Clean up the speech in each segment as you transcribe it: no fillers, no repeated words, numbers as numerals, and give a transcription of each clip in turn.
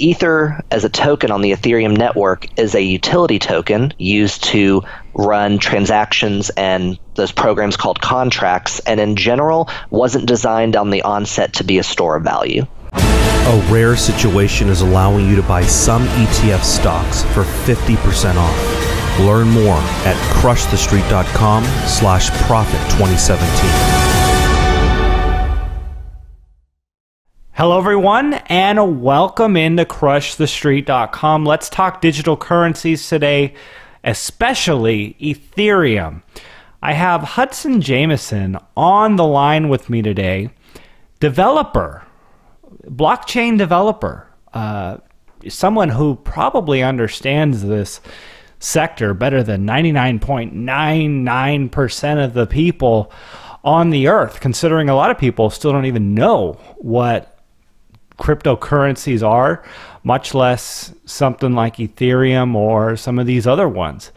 Ether as a token on the Ethereum network is a utility token used to run transactions and those programs called contracts, and in general wasn't designed on the onset to be a store of value. A rare situation is allowing you to buy some ETF stocks for 50% off. Learn more at crushthestreet.com/profit2017. Hello everyone, and welcome into crushthestreet.com. Let's talk digital currencies today, especially Ethereum. I have Hudson Jameson on the line with me today. Developer, blockchain developer, someone who probably understands this sector better than 99.99% of the people on the earth, considering a lot of people still don't even know what cryptocurrencies are, much less something like Ethereum or some of these other ones.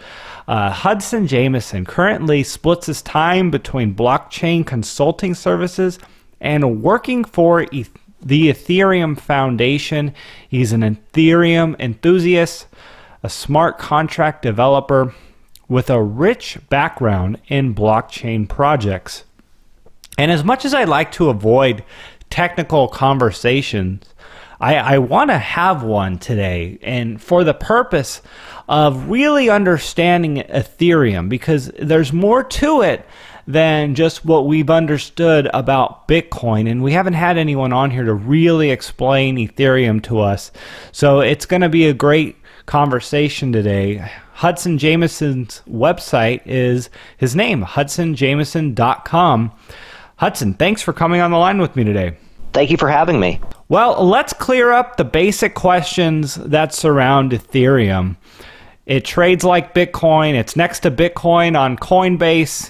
Hudson Jameson currently splits his time between blockchain consulting services and working for the Ethereum Foundation. He's an Ethereum enthusiast, a smart contract developer with a rich background in blockchain projects. And as much as I like to avoid technical conversations, I want to have one today, and for the purpose of really understanding Ethereum, because there's more to it than just what we've understood about Bitcoin, and we haven't had anyone on here to really explain Ethereum to us. So it's going to be a great conversation today. Hudson Jameson's website is his name, hudsonjameson.com. Hudson, thanks for coming on the line with me today. Thank you for having me. Well, let's clear up the basic questions that surround Ethereum. It trades like Bitcoin. It's next to Bitcoin on Coinbase.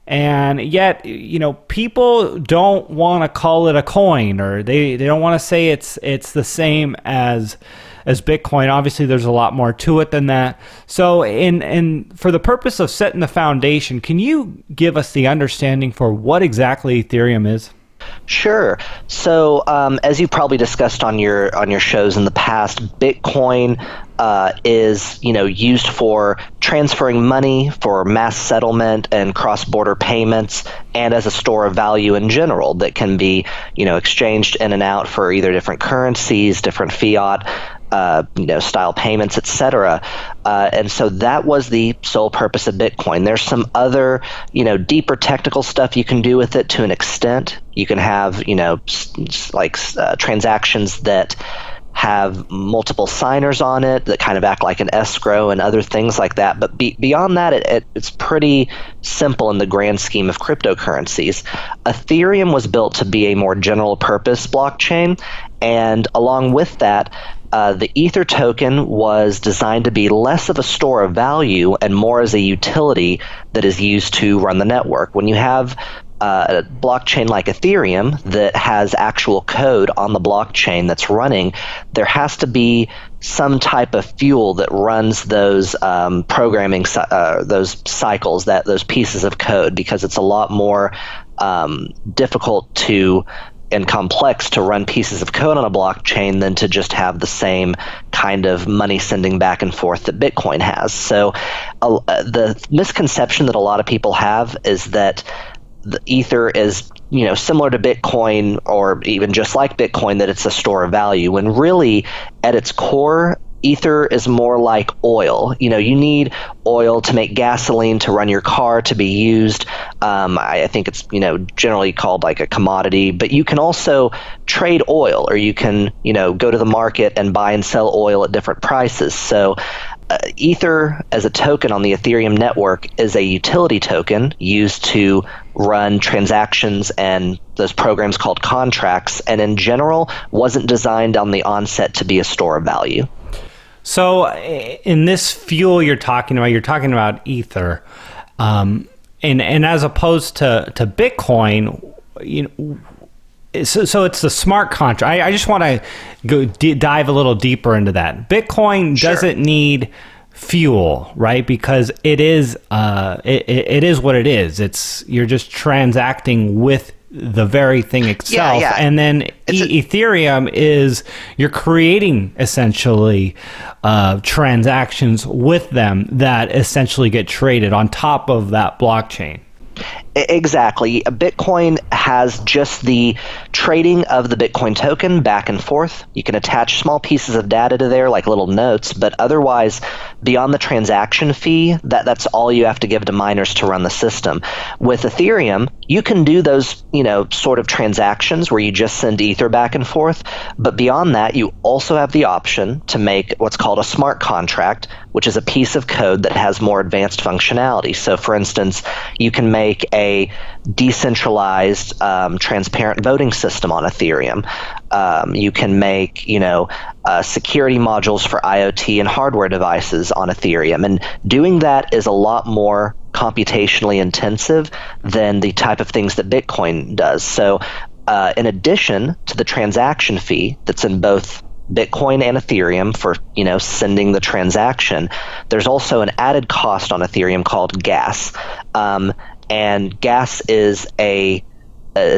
And yet, you know, people don't want to call it a coin, or they don't want to say it's the same as Bitcoin. Obviously, there's a lot more to it than that. So for the purpose of setting the foundation, can you give us the understanding for what exactly Ethereum is? Sure. So as you probably discussed on your shows in the past, Bitcoin is used for transferring money, for mass settlement and cross-border payments, and as a store of value in general that can be exchanged in and out for either different currencies, different fiat style payments, etc. And so that was the sole purpose of Bitcoin. There's some other, deeper technical stuff you can do with it to an extent. You can have, transactions that have multiple signers on it that kind of act like an escrow and other things like that. But beyond that, it's pretty simple in the grand scheme of cryptocurrencies. Ethereum was built to be a more general purpose blockchain, and along with that, the Ether token was designed to be less of a store of value and more as a utility that is used to run the network. When you have a blockchain like Ethereum that has actual code on the blockchain that's running, there has to be some type of fuel that runs those programming, those cycles, those pieces of code, because it's a lot more difficult and complex to run pieces of code on a blockchain than to just have the same kind of money sending back and forth that Bitcoin has. So the misconception that a lot of people have is that the Ether is similar to Bitcoin, or even just like Bitcoin, that it's a store of value, when really at its core, Ether is more like oil. You need oil to make gasoline, to run your car, to be used. I think it's generally called like a commodity, but you can also trade oil, or you can go to the market and buy and sell oil at different prices. So Ether as a token on the Ethereum network is a utility token used to run transactions and those programs called contracts, and in general wasn't designed on the onset to be a store of value. So in this fuel you're talking about Ether, and as opposed to Bitcoin, so it's the smart contract. I just want to go dive a little deeper into that. Bitcoin doesn't need fuel, right? Because it is what it is. You're just transacting with the very thing itself. Yeah. And then Ethereum is you're creating essentially transactions with them that essentially get traded on top of that blockchain. Exactly. Bitcoin has just the trading of the Bitcoin token back and forth. You can attach small pieces of data to there, like little notes, but otherwise, beyond the transaction fee, that's all you have to give to miners to run the system. With Ethereum, you can do those, sort of transactions where you just send Ether back and forth, but beyond that, you also have the option to make what's called a smart contract, which is a piece of code that has more advanced functionality. So, for instance, you can make a decentralized, transparent voting system on Ethereum. You can make, security modules for IoT and hardware devices on Ethereum. And doing that is a lot more computationally intensive than the type of things that Bitcoin does. So, in addition to the transaction fee that's in both Bitcoin and Ethereum for, sending the transaction, there's also an added cost on Ethereum called gas. And gas is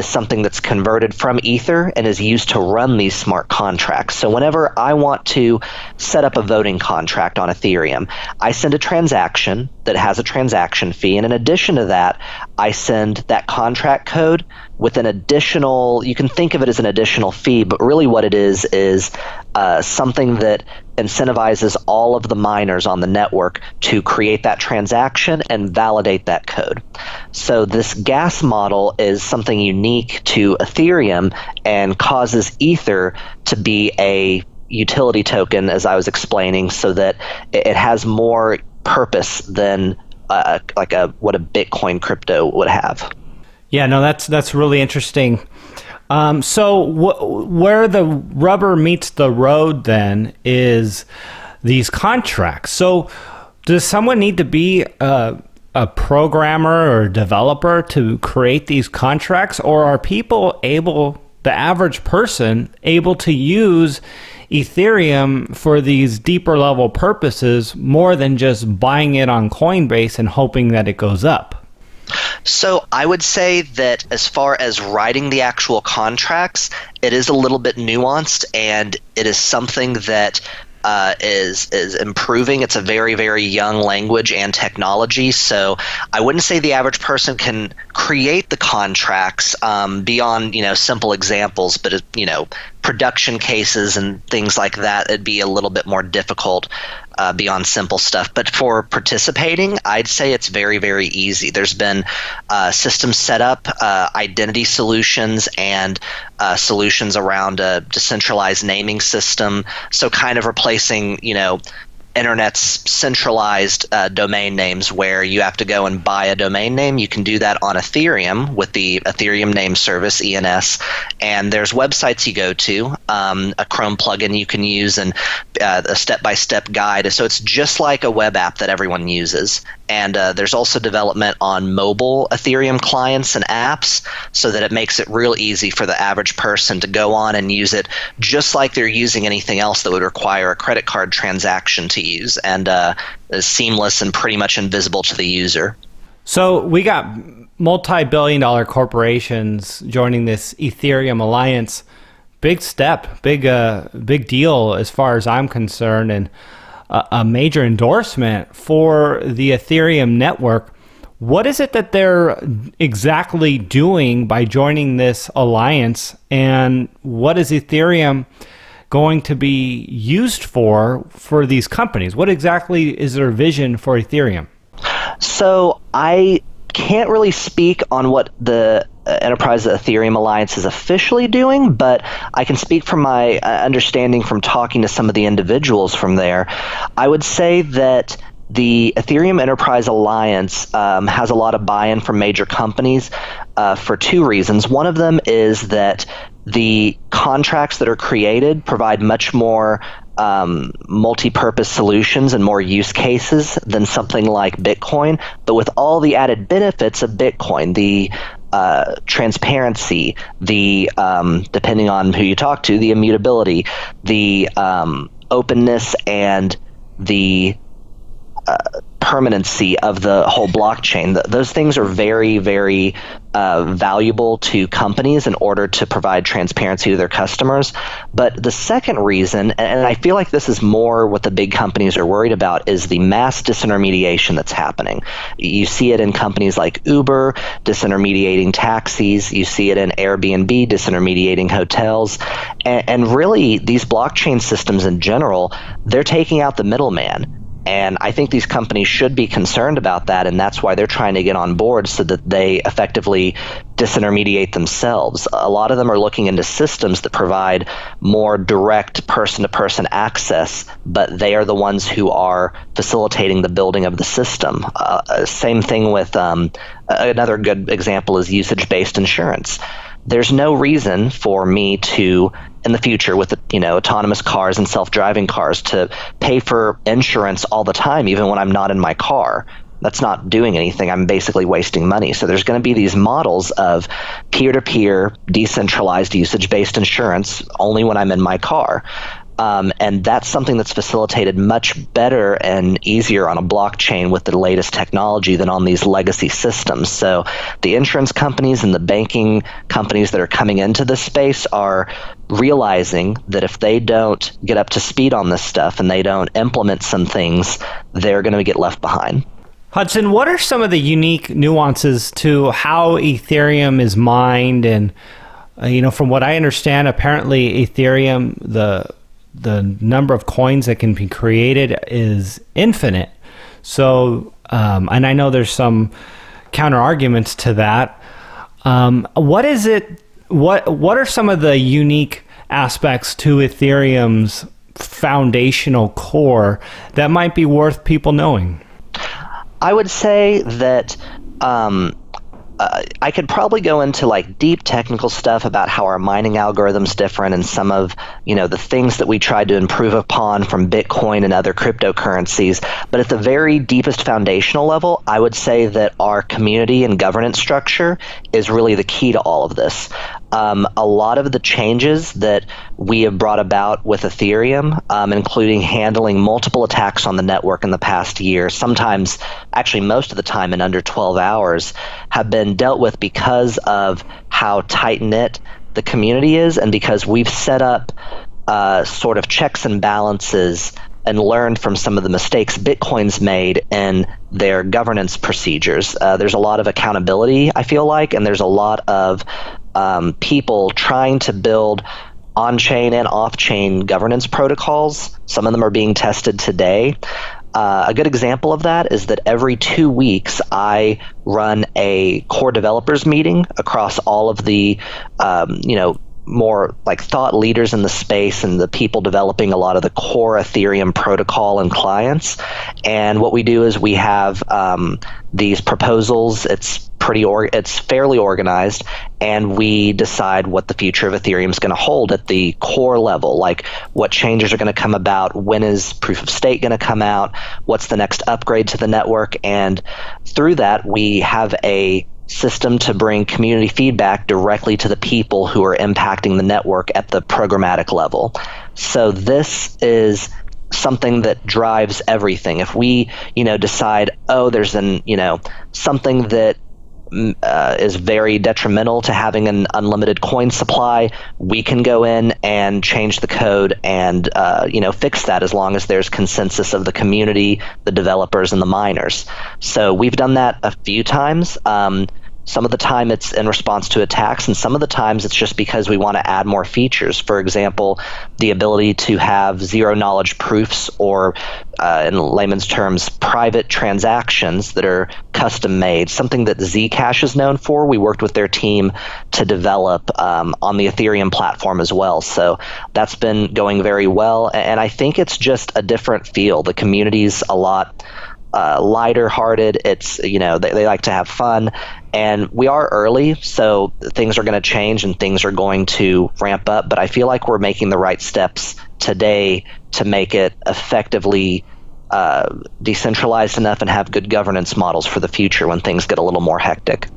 something that's converted from Ether and is used to run these smart contracts. So whenever I want to set up a voting contract on Ethereum, I send a transaction that has a transaction fee, and in addition to that, I send that contract code with an additional, you can think of it as an additional fee, but really what it is something that incentivizes all of the miners on the network to create that transaction and validate that code. So this gas model is something unique to Ethereum and causes Ether to be a utility token, as I was explaining, so that it has more purpose than what a Bitcoin crypto would have. Yeah, no, that's really interesting. So where the rubber meets the road then is these contracts. So does someone need to be a programmer or developer to create these contracts, or are people the average person, able to use Ethereum for these deeper level purposes more than just buying it on Coinbase and hoping that it goes up? So I would say that as far as writing the actual contracts, it is a little bit nuanced, and it is something that is improving. It's a very, very young language and technology, so I wouldn't say the average person can create the contracts beyond simple examples, but production cases and things like that, it'd be a little bit more difficult beyond simple stuff. But for participating, I'd say it's very, very easy. There's been systems set up, identity solutions, and solutions around a decentralized naming system. So kind of replacing, Internet's centralized domain names where you have to go and buy a domain name. You can do that on Ethereum with the Ethereum name service, ENS, and there's websites you go to, a Chrome plugin you can use, and a step-by-step guide. So it's just like a web app that everyone uses. And there's also development on mobile Ethereum clients and apps so that it makes it real easy for the average person to go on and use it just like they're using anything else that would require a credit card transaction to use, and is seamless and pretty much invisible to the user. So we got multi-billion-dollar corporations joining this Ethereum alliance. Big step, big deal as far as I'm concerned, and a major endorsement for the Ethereum network. What is it that they're exactly doing by joining this alliance, and what is Ethereum going to be used for these companies? What exactly is their vision for Ethereum? So I can't really speak on what the Enterprise Ethereum Alliance is officially doing, but I can speak from my understanding from talking to some of the individuals from there. I would say that the Ethereum Enterprise Alliance has a lot of buy-in from major companies for two reasons. One of them is that the contracts that are created provide much more multi-purpose solutions and more use cases than something like Bitcoin, but with all the added benefits of Bitcoin, the transparency, the depending on who you talk to, the immutability, the openness, and the permanency of the whole blockchain. Those things are very, very valuable to companies in order to provide transparency to their customers. But the second reason, and I feel like this is more what the big companies are worried about, is the mass disintermediation that's happening. You see it in companies like Uber disintermediating taxis. You see it in Airbnb disintermediating hotels. And really, these blockchain systems in general, they're taking out the middleman. And I think these companies should be concerned about that, and that's why they're trying to get on board so that they effectively disintermediate themselves. A lot of them are looking into systems that provide more direct person-to-person access, but they are the ones who are facilitating the building of the system. Same thing with another good example is usage-based insurance. There's no reason for me to, in the future with autonomous cars and self-driving cars, to pay for insurance all the time, even when I'm not in my car. That's not doing anything. I'm basically wasting money. So there's going to be these models of peer-to-peer, decentralized usage-based insurance only when I'm in my car. And that's something that's facilitated much better and easier on a blockchain with the latest technology than on these legacy systems. So the insurance companies and the banking companies that are coming into this space are realizing that if they don't get up to speed on this stuff and they don't implement some things, they're going to get left behind. Hudson, what are some of the unique nuances to how Ethereum is mined? And, from what I understand, apparently Ethereum, the number of coins that can be created is infinite. So, and I know there's some counter arguments to that. What is it? What are some of the unique aspects to Ethereum's foundational core that might be worth people knowing? I would say that I could probably go into like deep technical stuff about how our mining algorithm's different and some of the things that we tried to improve upon from Bitcoin and other cryptocurrencies. But at the very deepest foundational level, I would say that our community and governance structure is really the key to all of this. A lot of the changes that we have brought about with Ethereum, including handling multiple attacks on the network in the past year, sometimes, actually most of the time in under 12 hours, have been dealt with because of how tight-knit the community is and because we've set up sort of checks and balances and learned from some of the mistakes Bitcoin's made in their governance procedures. There's a lot of accountability, I feel like, and there's a lot of people trying to build on-chain and off-chain governance protocols. Some of them are being tested today. A good example of that is that every 2 weeks I run a core developers meeting across all of the more like thought leaders in the space and the people developing a lot of the core Ethereum protocol and clients. And what we do is we have these proposals. It's fairly organized, and we decide what the future of Ethereum is going to hold at the core level, like what changes are going to come about, when is proof of stake going to come out, what's the next upgrade to the network, and through that we have a system to bring community feedback directly to the people who are impacting the network at the programmatic level. So this is something that drives everything. If we, decide, there's something that is very detrimental to having an unlimited coin supply, we can go in and change the code and fix that as long as there's consensus of the community, the developers, and the miners. So we've done that a few times. Some of the time it's in response to attacks, and some of the times it's just because we want to add more features. For example, the ability to have zero-knowledge proofs, or in layman's terms, private transactions that are custom-made, something that Zcash is known for. We worked with their team to develop on the Ethereum platform as well. So that's been going very well, and I think it's just a different feel. The community's a lot lighter hearted. It's, they like to have fun, and we are early, so things are going to change and things are going to ramp up, but I feel like we're making the right steps today to make it effectively decentralized enough and have good governance models for the future when things get a little more hectic.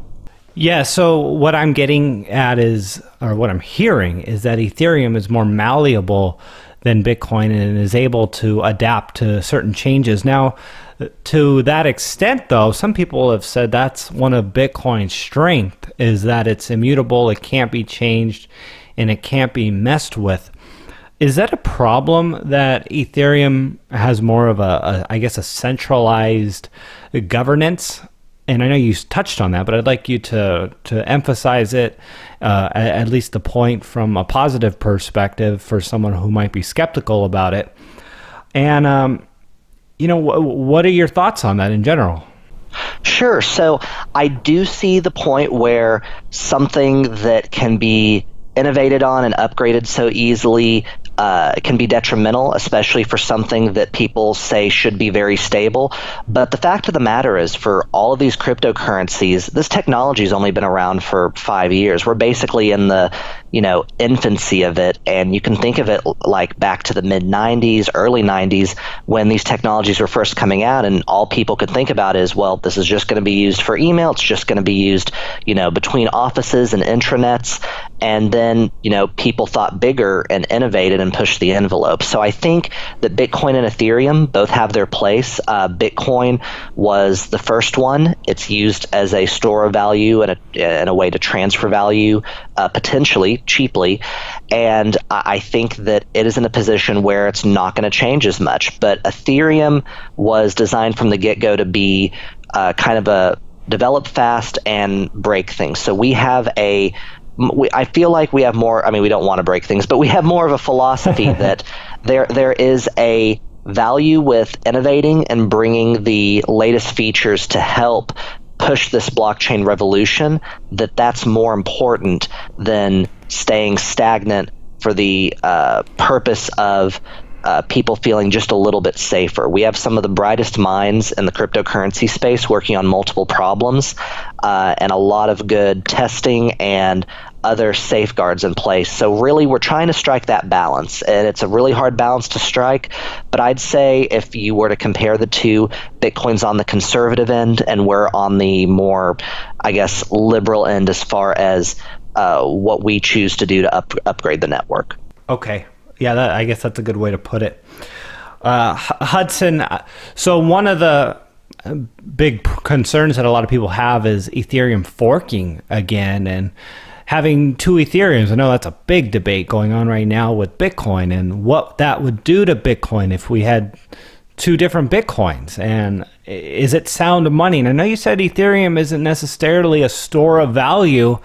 Yeah, so what I'm getting at is, or what I'm hearing is that Ethereum is more malleable than Bitcoin and is able to adapt to certain changes. Now, to that extent, though, some people have said that's one of Bitcoin's strength, is that it's immutable, it can't be changed, and it can't be messed with. Is that a problem that Ethereum has more of I guess, a centralized governance? And I know you touched on that, but I'd like you to emphasize it, at least the point from a positive perspective for someone who might be skeptical about it. And, what are your thoughts on that in general? Sure. So I do see the point where something that can be innovated on and upgraded so easily can be detrimental, especially for something that people say should be very stable. But the fact of the matter is, for all of these cryptocurrencies, this technology has only been around for 5 years. We're basically in the infancy of it, and you can think of it like back to the mid-90s, early 90s, when these technologies were first coming out, and all people could think about is, well, this is just going to be used for email, it's just going to be used between offices and intranets, and then people thought bigger and innovated and pushed the envelope. So I think that Bitcoin and Ethereum both have their place. Bitcoin was the first one. It's used as a store of value and a way to transfer value, potentially cheaply, and I think that it is in a position where it's not going to change as much. But Ethereum was designed from the get-go to be kind of a develop fast and break things. So I feel like we have more, we don't want to break things, but we have more of a philosophy that there is a value with innovating and bringing the latest features to help push this blockchain revolution, that's more important than staying stagnant for the purpose of people feeling just a little bit safer. We have some of the brightest minds in the cryptocurrency space working on multiple problems, and a lot of good testing and other safeguards in place. So really, we're trying to strike that balance, and it's a really hard balance to strike. But I'd say if you were to compare the two, Bitcoin's on the conservative end, and we're on the more, I guess, liberal end as far as what we choose to do to upgrade the network. Okay. Yeah, I guess that's a good way to put it. Hudson, so one of the big concerns that a lot of people have is Ethereum forking again and having two Ethereums. I know that's a big debate going on right now with Bitcoin and what that would do to Bitcoin if we had two different Bitcoins. And is it sound money? And I know you said Ethereum isn't necessarily a store of value,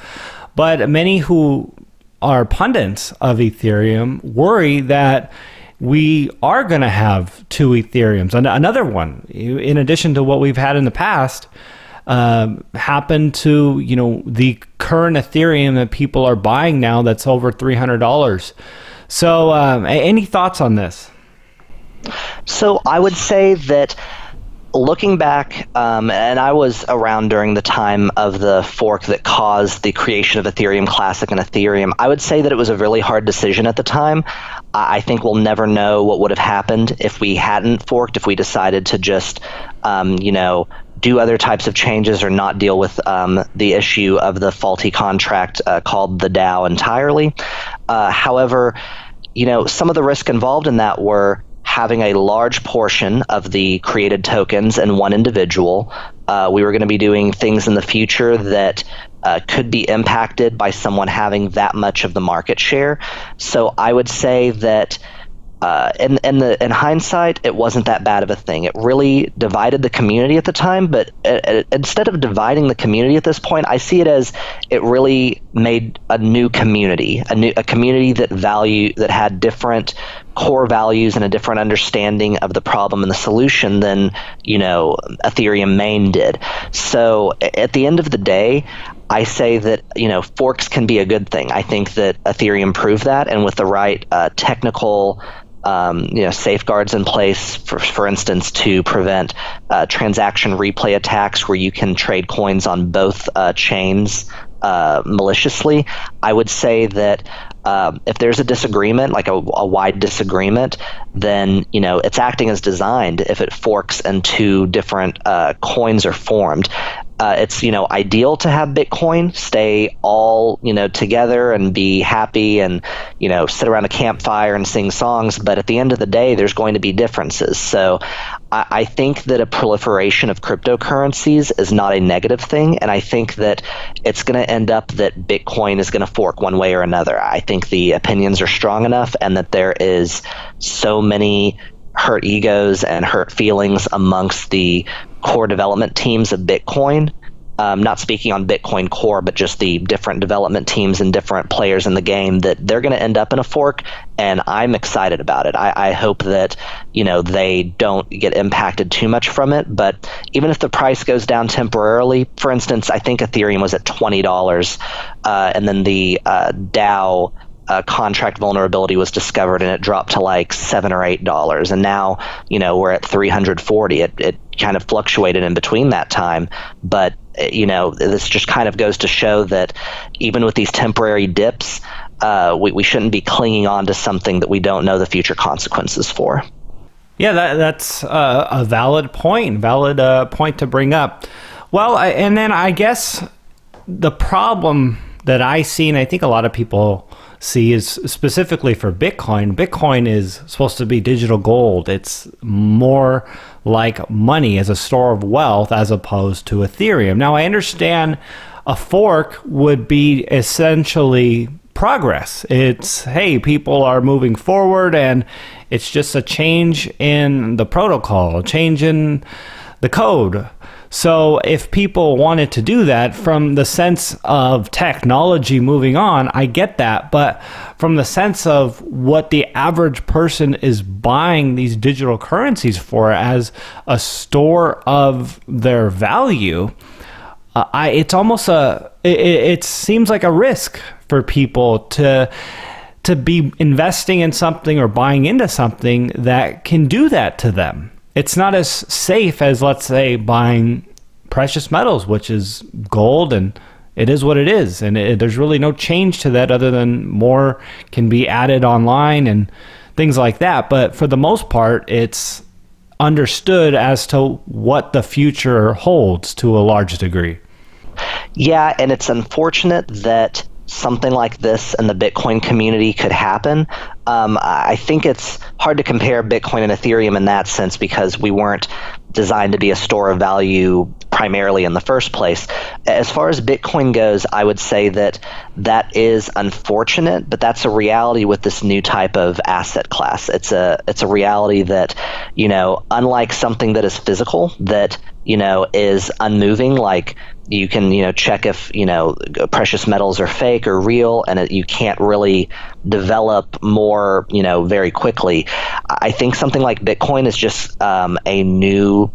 but many who are pundits of Ethereum worry that we are going to have two Ethereums. Another one, in addition to what we've had in the past, happen to the current Ethereum that people are buying now that's over $300. So any thoughts on this? So I would say that looking back, and I was around during the time of the fork that caused the creation of Ethereum Classic and Ethereum, I would say that it was a really hard decision at the time. I think we'll never know what would have happened if we hadn't forked, if we decided to just, do other types of changes or not deal with the issue of the faulty contract called the DAO entirely. However, some of the risk involved in that were having a large portion of the created tokens in one individual. We were going to be doing things in the future that could be impacted by someone having that much of the market share. So I would say that in hindsight, it wasn't that bad of a thing. It really divided the community at the time, but instead of dividing the community at this point, I see it as it really made a new community, a community that had different core values and a different understanding of the problem and the solution than Ethereum main did. So at the end of the day, I say that forks can be a good thing. I think that Ethereum proved that, and with the right technical safeguards in place, for instance, to prevent transaction replay attacks where you can trade coins on both chains maliciously, I would say that if there's a disagreement, like a wide disagreement, then it's acting as designed if it forks and two different coins are formed. It's, ideal to have Bitcoin stay all, together and be happy and, sit around a campfire and sing songs. But at the end of the day, there's going to be differences. So I think that a proliferation of cryptocurrencies is not a negative thing. And I think that it's going to end up that Bitcoin is going to fork one way or another. I think the opinions are strong enough, and that there is so many hurt egos and hurt feelings amongst the core development teams of Bitcoin. Not speaking on Bitcoin Core, but just the different development teams and different players in the game, that they're going to end up in a fork, and I'm excited about it. I hope that, they don't get impacted too much from it, but even if the price goes down temporarily, for instance, I think Ethereum was at $20, and then the DAO contract vulnerability was discovered, and it dropped to like $7 or $8, and now we're at 340. It kind of fluctuated in between that time, but this just kind of goes to show that even with these temporary dips, we shouldn't be clinging on to something that we don't know the future consequences for. Yeah, that's a valid point to bring up. Well, and then I guess the problem that I see, and I think a lot of people see, is specifically for Bitcoin. Bitcoin is supposed to be digital gold. It's more like money as a store of wealth as opposed to Ethereum. Now, I understand a fork would be essentially progress. It's, hey, people are moving forward, and it's just a change in the protocol, a change in the code. So if people wanted to do that from the sense of technology moving on, I get that. But from the sense of what the average person is buying these digital currencies for as a store of their value, it's almost it seems like a risk for people to be investing in something or buying into something that can do that to them. It's not as safe as, let's say, buying precious metals, which is gold, and it is what it is. And there's really no change to that other than more can be added online and things like that. But for the most part, it's understood as to what the future holds to a large degree. Yeah, and it's unfortunate that something like this in the Bitcoin community could happen. I think it's hard to compare Bitcoin and Ethereum in that sense, because we weren't designed to be a store of value primarily in the first place. As far as Bitcoin goes, I would say that is unfortunate, but that's a reality with this new type of asset class. It's a reality that, unlike something that is physical, that, is unmoving, like you can, check if, precious metals are fake or real, and you can't really develop more, very quickly. I think something like Bitcoin is just a new,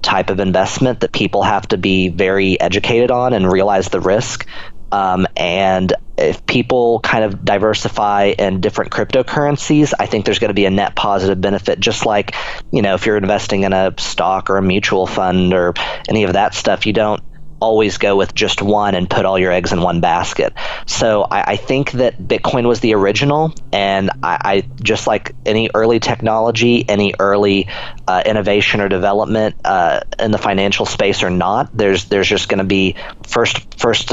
type of investment that people have to be very educated on and realize the risk. And if people kind of diversify in different cryptocurrencies, I think there's going to be a net positive benefit. Just like, if you're investing in a stock or a mutual fund or any of that stuff, you don't always go with just one and put all your eggs in one basket. So I think that Bitcoin was the original, and I just like any early technology, any early innovation or development in the financial space or not, there's just going to be first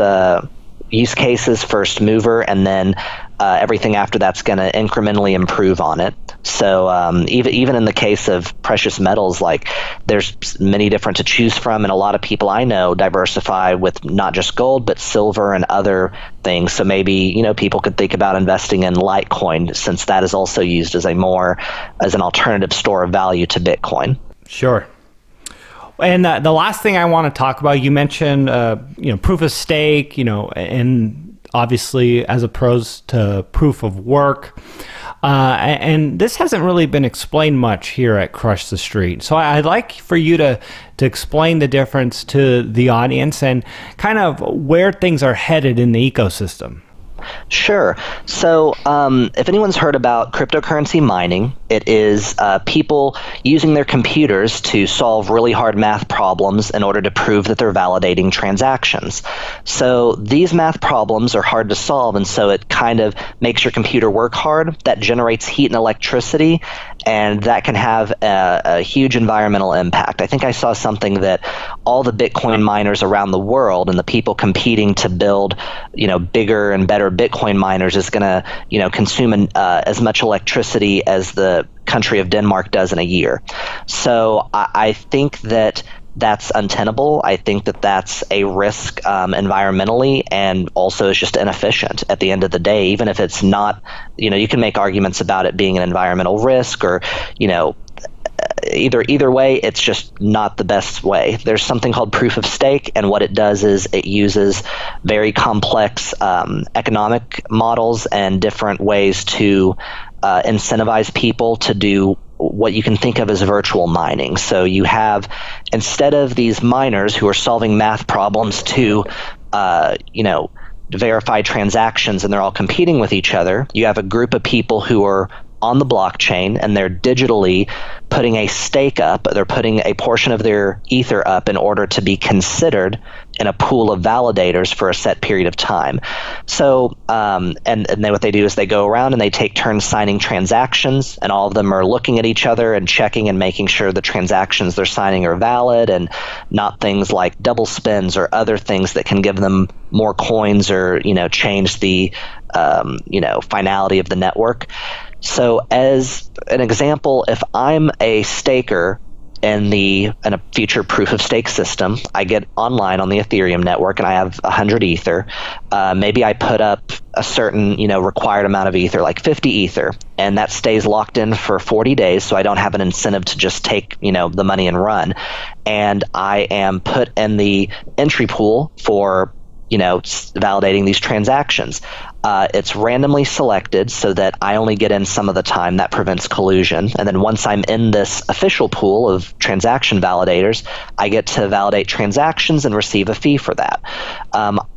use cases, first mover, and then everything after that's going to incrementally improve on it. So even in the case of precious metals, like there's many different to choose from, and a lot of people I know diversify with not just gold but silver and other things. So maybe people could think about investing in Litecoin, since that is also used as an alternative store of value to Bitcoin. Sure. And the last thing I want to talk about, you mentioned proof of stake, and obviously as opposed to proof of work. And this hasn't really been explained much here at Crush the Street. So I'd like for you to explain the difference to the audience and kind of where things are headed in the ecosystem. Sure. So if anyone's heard about cryptocurrency mining, it is people using their computers to solve really hard math problems in order to prove that they're validating transactions. So these math problems are hard to solve, and so it kind of makes your computer work hard. That generates heat and electricity, and that can have a huge environmental impact. I think I saw something that all the Bitcoin miners around the world and the people competing to build, bigger and better Bitcoin miners is going to, consume as much electricity as the country of Denmark does in a year. So I think that that's untenable. I think that that's a risk environmentally, and also is just inefficient at the end of the day. Even if it's not, you can make arguments about it being an environmental risk, or either way, it's just not the best way. There's something called proof of stake, and what it does is it uses very complex economic models and different ways to incentivize people to do what you can think of as virtual mining. So you have, instead of these miners who are solving math problems to, verify transactions and they're all competing with each other, you have a group of people who are on the blockchain and they're digitally putting a stake up. They're putting a portion of their ether up in order to be considered in a pool of validators for a set period of time. So, and then what they do is they go around and they take turns signing transactions, and all of them are looking at each other and checking and making sure the transactions they're signing are valid and not things like double spends or other things that can give them more coins or, change the, finality of the network. So as an example, if I'm a staker in a future proof of stake system, I get online on the Ethereum network and I have 100 ether. Maybe I put up a certain, required amount of ether, like 50 ether, and that stays locked in for 40 days. So I don't have an incentive to just take, the money and run. And I am put in the entry pool for, validating these transactions. It's randomly selected so that I only get in some of the time. That prevents collusion. And then once I'm in this official pool of transaction validators, I get to validate transactions and receive a fee for that.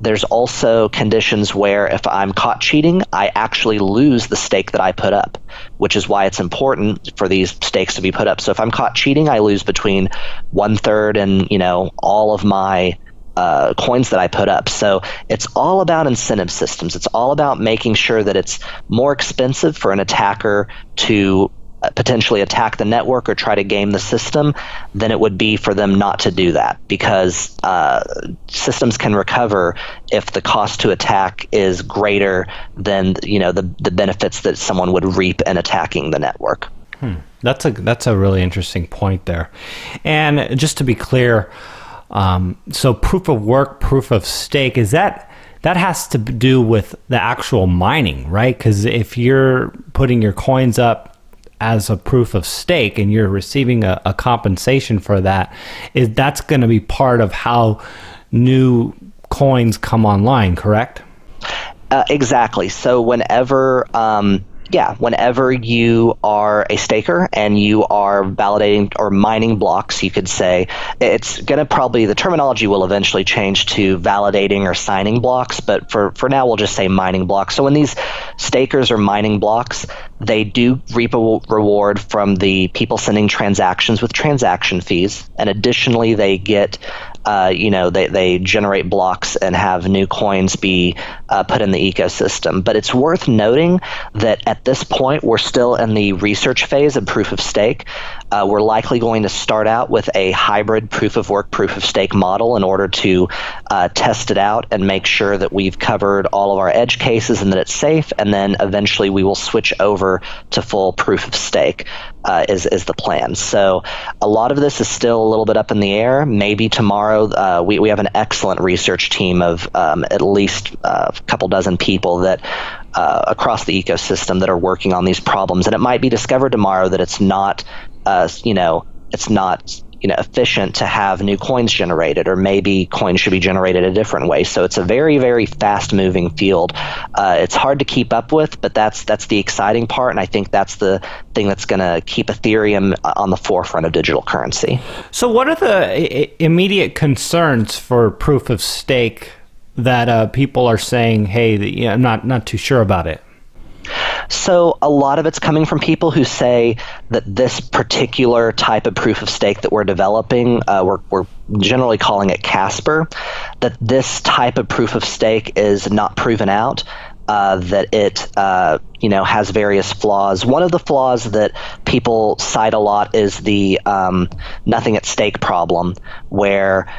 There's also conditions where if I'm caught cheating, I actually lose the stake that I put up, which is why it's important for these stakes to be put up. So if I'm caught cheating, I lose between 1/3 and, all of my coins that I put up. So it's all about incentive systems. It's all about making sure that it's more expensive for an attacker to potentially attack the network or try to game the system than it would be for them not to do that, because systems can recover if the cost to attack is greater than the benefits that someone would reap in attacking the network. That's a really interesting point there. And just to be clear, so proof of work, proof of stake, is that has to do with the actual mining, right? Because if you're putting your coins up as a proof of stake and you're receiving a compensation for that, that's going to be part of how new coins come online, correct? Exactly. So whenever you are a staker and you are validating or mining blocks, you could say, it's going to the terminology will eventually change to validating or signing blocks, but for now we'll just say mining blocks. So when these stakers are mining blocks, they do reap a reward from the people sending transactions with transaction fees, and additionally they get they generate blocks and have new coins be put in the ecosystem. But it's worth noting that at this point, we're still in the research phase of proof of stake. We're likely going to start out with a hybrid proof of work, proof of stake model in order to test it out and make sure that we've covered all of our edge cases and that it's safe. And then eventually we will switch over to full proof of stake is the plan. So a lot of this is still a little bit up in the air. Maybe tomorrow we have an excellent research team of at least a couple dozen people that across the ecosystem that are working on these problems. And it might be discovered tomorrow that it's not efficient to have new coins generated, or maybe coins should be generated a different way. So it's a very, very fast-moving field. It's hard to keep up with, but that's the exciting part, and I think that's the thing that's going to keep Ethereum on the forefront of digital currency. So what are the immediate concerns for proof of stake that people are saying, hey, I'm not too sure about it? So a lot of it's coming from people who say that this particular type of proof of stake that we're developing, we're generally calling it Casper, that this type of proof of stake is not proven out. that it has various flaws. One of the flaws that people cite a lot is the nothing at stake problem, where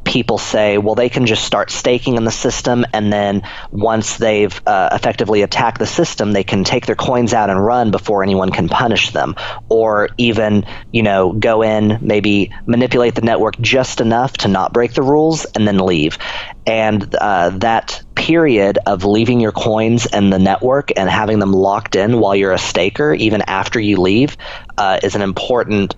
people say, well, they can just start staking in the system, and then once they've effectively attacked the system, they can take their coins out and run before anyone can punish them, or even go in, maybe manipulate the network just enough to not break the rules and then leave. And that period of leaving your coins in the network and having them locked in while you're a staker, even after you leave, is an important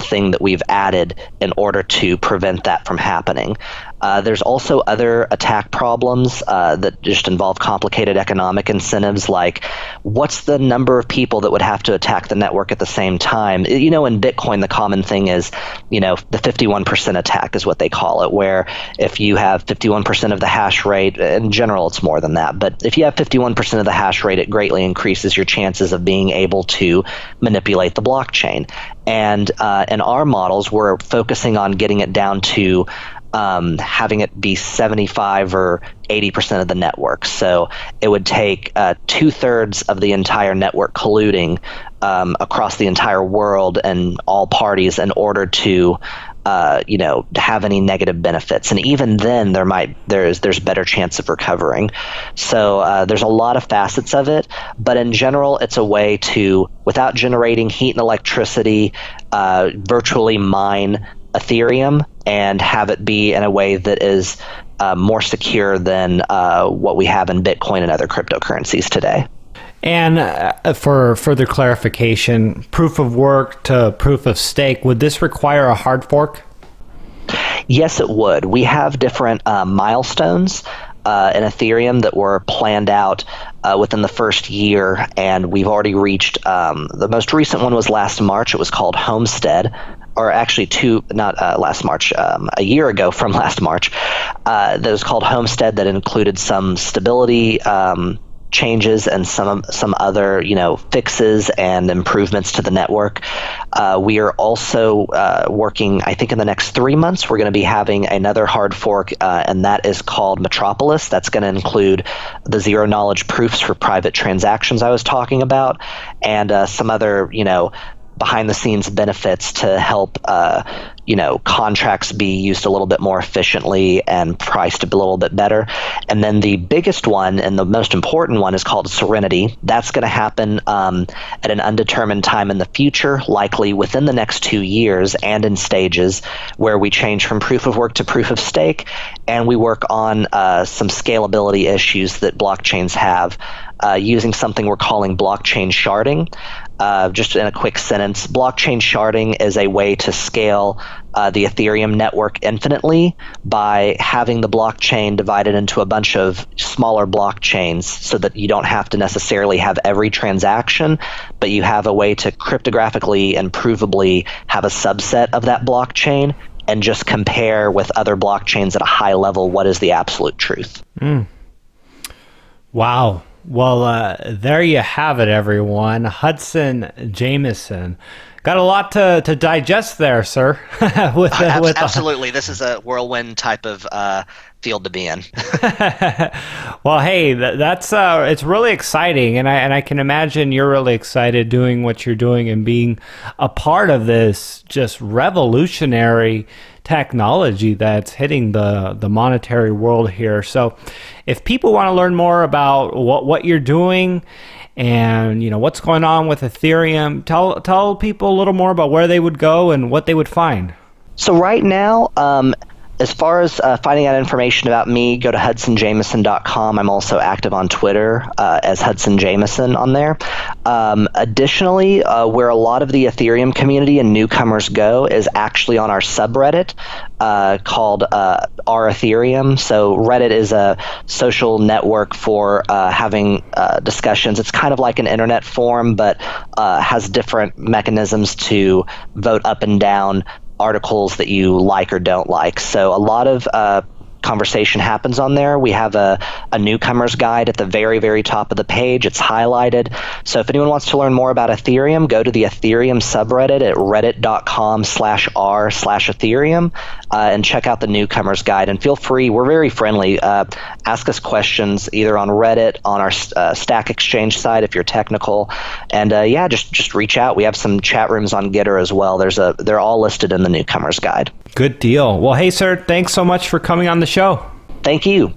thing that we've added in order to prevent that from happening. There's also other attack problems that just involve complicated economic incentives, like what's the number of people that would have to attack the network at the same time? In Bitcoin, the common thing is, the 51% attack is what they call it, where if you have 51% of the hash rate, in general it's more than that, but if you have 51% of the hash rate, it greatly increases your chances of being able to manipulate the blockchain. And in our models, we're focusing on getting it down to having it be 75 or 80% of the network. So it would take 2/3 of the entire network colluding across the entire world and all parties in order to have any negative benefits. And even then, there's better chance of recovering. So there's a lot of facets of it, but in general, it's a way to, without generating heat and electricity, virtually mine Ethereum and have it be in a way that is more secure than what we have in Bitcoin and other cryptocurrencies today. And for further clarification, proof of work to proof of stake, would this require a hard fork? Yes, it would. We have different milestones in Ethereum that were planned out within the first year, and we've already reached, the most recent one was last March. It was called Homestead, or actually last March, a year ago from last March. That was called Homestead, that included some stability changes and some other fixes and improvements to the network. We are also working, I think in the next 3 months, we're going to be having another hard fork, and that is called Metropolis. That's going to include the zero knowledge proofs for private transactions I was talking about, and some other behind the scenes benefits to help contracts be used a little bit more efficiently and priced a little bit better. And then the biggest one and the most important one is called Serenity. That's going to happen at an undetermined time in the future, likely within the next 2 years, and in stages, where we change from proof of work to proof of stake, and we work on some scalability issues that blockchains have, using something we're calling blockchain sharding. Just in a quick sentence, blockchain sharding is a way to scale the Ethereum network infinitely by having the blockchain divided into a bunch of smaller blockchains, so that you don't have to necessarily have every transaction, but you have a way to cryptographically and provably have a subset of that blockchain and just compare with other blockchains at a high level what is the absolute truth. Wow. Well, there you have it, everyone. Hudson Jameson. Got a lot to digest there, sir. Absolutely. This is a whirlwind type of field to be in. Well, hey, that's it's really exciting, and I can imagine you're really excited doing what you're doing and being a part of this just revolutionary technology that's hitting the monetary world here. So if people want to learn more about what you're doing and what's going on with Ethereum, tell people a little more about where they would go and what they would find. So right now, as far as finding out information about me, go to hudsonjameson.com. I'm also active on Twitter as Hudson Jameson on there. Additionally, where a lot of the Ethereum community and newcomers go is actually on our subreddit called Our Ethereum. So Reddit is a social network for having discussions. It's kind of like an internet forum, but has different mechanisms to vote up and down articles that you like or don't like. So a lot of conversation happens on there. We have a newcomer's guide at the very, very top of the page. It's highlighted. So if anyone wants to learn more about Ethereum, go to the Ethereum subreddit at reddit.com/r/Ethereum and check out the newcomer's guide. And feel free, we're very friendly. Ask us questions either on Reddit, on our Stack Exchange site if you're technical. And just reach out. We have some chat rooms on Gitter as well. They're all listed in the newcomer's guide. Good deal. Well, hey, sir, thanks so much for coming on the show. Thank you.